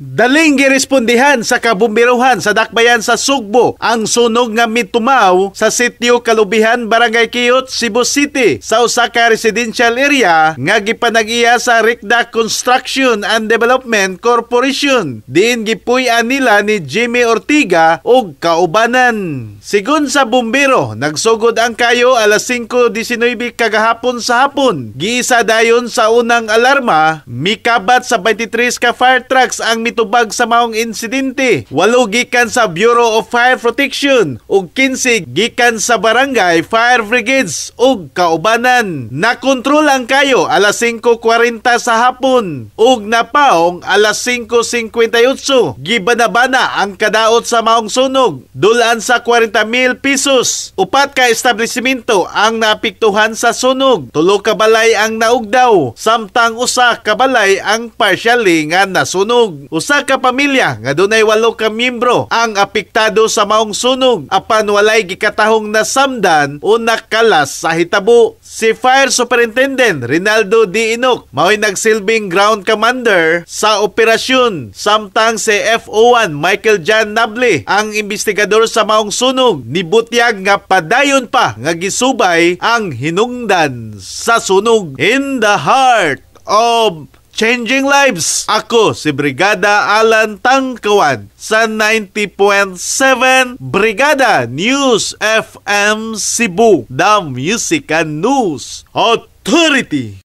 Daling girespondihan sa kabumbiruhan sa dakbayan sa Sugbo ang sunog nga mitumaw sa sitio Kalubihan, Barangay Kiyot, Cebu City sa usa ka residential area nga gipanag-iya sa Ricda Construction and Development Corporation. Diin gipuy-an nila ni Jimmy Ortiga og kaubanan. Sigun sa bumbero, nagsugod ang kayo alas 5:19 kagahapon sa hapon. Giisa dayon sa unang alarma, mikabat sa 23 ka fire trucks ang mitubag sa maong insidente. 8 gikan sa Bureau of Fire Protection ug 15 gikan sa Barangay Fire Brigades ug kaubanan. Nakontrol ang kayo alas 5:40 sa hapon ug napaong alas 5:58. Gibanabana ang kadaot sa maong sunog. Dulan sa 40,000 pesos. 4 ka establishmento ang naapektuhan sa sunog. 3 ka balay ang naugdaw, samtang 1 ka balay ang partially nga nasunog. Usa ka pamilya nga dunay 8 ka miyembro ang apektado sa maong sunog apan walay gikatahong nasamdan o nakalas sa hitabo. Si Fire Superintendent Rinaldo D. Inoc mao'y nagsilbing ground commander sa operasyon, samtang si FO1 Michael John Nable ang investigador sa maong sunog. Nibutyag nga padayon pa nga gisubay ang hinungdan sa sunog. In the heart of changing lives, ako si Brigada Alan Tangkawan sa 90.7 Brigada News FM Cebu, the Music and News Authority.